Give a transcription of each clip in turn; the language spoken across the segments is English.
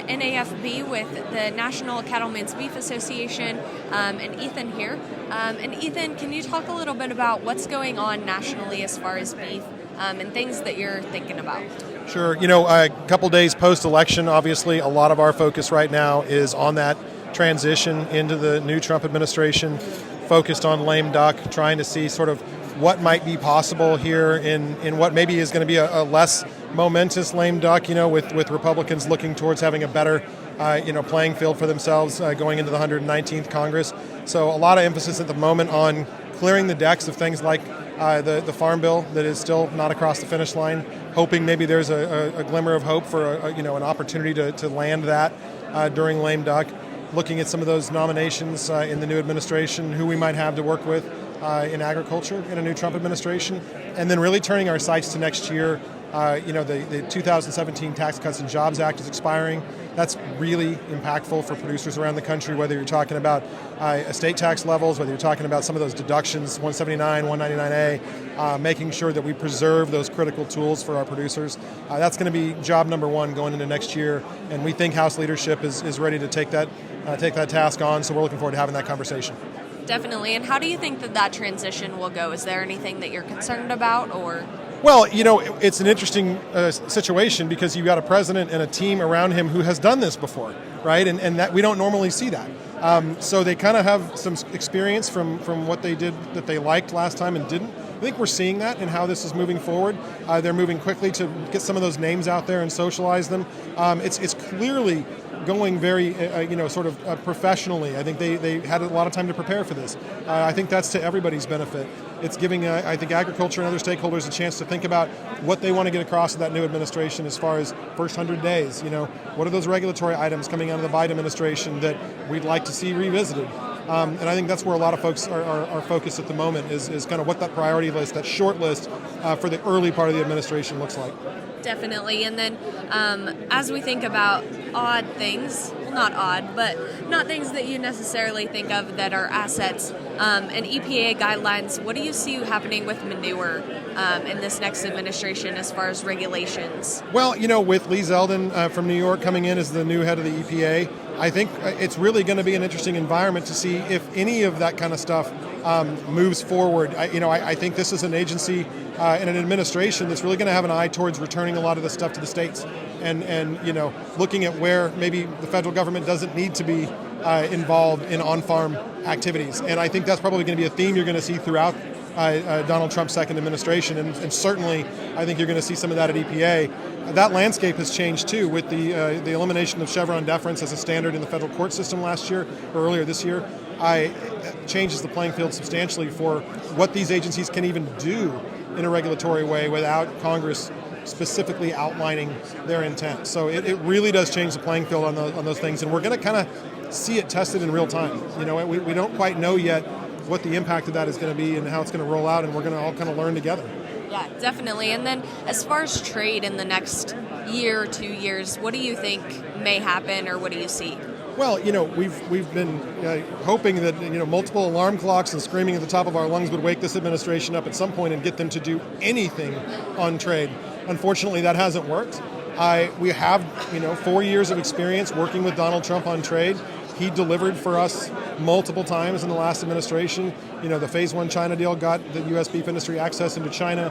NAFB with the National Cattlemen's Beef Association, and Ethan here. And Ethan, can you talk a little bit about what's going on nationally as far as beef and things that you're thinking about? Sure. A couple days post-election, obviously, a lot of our focus right now is on that transition into the new Trump administration, focused on lame duck, trying to see sort of what might be possible here in what maybe is going to be a less momentous lame duck, with Republicans looking towards having a better, playing field for themselves going into the 119th Congress. So a lot of emphasis at the moment on clearing the decks of things like the farm bill that is still not across the finish line, hoping maybe there's a glimmer of hope for an opportunity to land that during lame duck, looking at some of those nominations in the new administration, who we might have to work with in agriculture in a new Trump administration, and then really turning our sights to next year. The 2017 Tax Cuts and Jobs Act is expiring. That's really impactful for producers around the country, whether you're talking about estate tax levels, whether you're talking about some of those deductions, 179, 199A, making sure that we preserve those critical tools for our producers. That's going to be job number one going into next year, and we think House leadership is ready to take that task on, so we're looking forward to having that conversation. Definitely. And how do you think that transition will go? Is there anything that you're concerned about, or? Well, it's an interesting situation because you've got a president and a team around him who has done this before, right? And that we don't normally see that. So they kind of have some experience from what they did that they liked last time and didn't. I think we're seeing that in how this is moving forward. They're moving quickly to get some of those names out there and socialize them. It's clearly going very, professionally. I think they had a lot of time to prepare for this. I think that's to everybody's benefit. It's giving, I think, agriculture and other stakeholders a chance to think about what they want to get across to that new administration as far as first 100 days. What are those regulatory items coming out of the Biden administration that we'd like to see revisited? And I think that's where a lot of folks are focused at the moment is kind of what that priority list, that short list for the early part of the administration looks like. Definitely. And then as we think about odd things, well, not odd, but not things that you necessarily think of that are assets and EPA guidelines, what do you see happening with manure in this next administration as far as regulations? Well, with Lee Zeldin from New York coming in as the new head of the EPA, I think it's really going to be an interesting environment to see if any of that kind of stuff moves forward. I think this is an agency and an administration that's really going to have an eye towards returning a lot of the stuff to the states and looking at where maybe the federal government doesn't need to be involved in on-farm activities. And I think that's probably going to be a theme you're going to see throughout Donald Trump's second administration, and certainly I think you're going to see some of that at EPA. That landscape has changed too with the elimination of Chevron deference as a standard in the federal court system last year or earlier this year. Changes the playing field substantially for what these agencies can even do in a regulatory way without Congress specifically outlining their intent. So it really does change the playing field on those things, and we're going to kind of see it tested in real time. We don't quite know yet what the impact of that is going to be and how it's going to roll out, and we're going to all kind of learn together. Yeah, definitely. And then as far as trade in the next year or 2 years, what do you think may happen, or what do you see? Well, we've been hoping that multiple alarm clocks and screaming at the top of our lungs would wake this administration up at some point and get them to do anything on trade. Unfortunately, that hasn't worked. We have 4 years of experience working with Donald Trump on trade. He delivered for us multiple times in the last administration. The Phase 1 China deal got the U.S. beef industry access into China.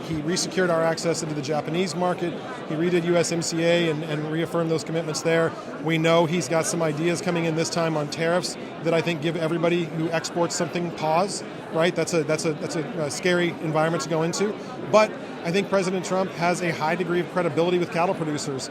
He resecured our access into the Japanese market. He redid USMCA and reaffirmed those commitments there. We know he's got some ideas coming in this time on tariffs that I think give everybody who exports something pause. Right? That's a scary environment to go into. But I think President Trump has a high degree of credibility with cattle producers.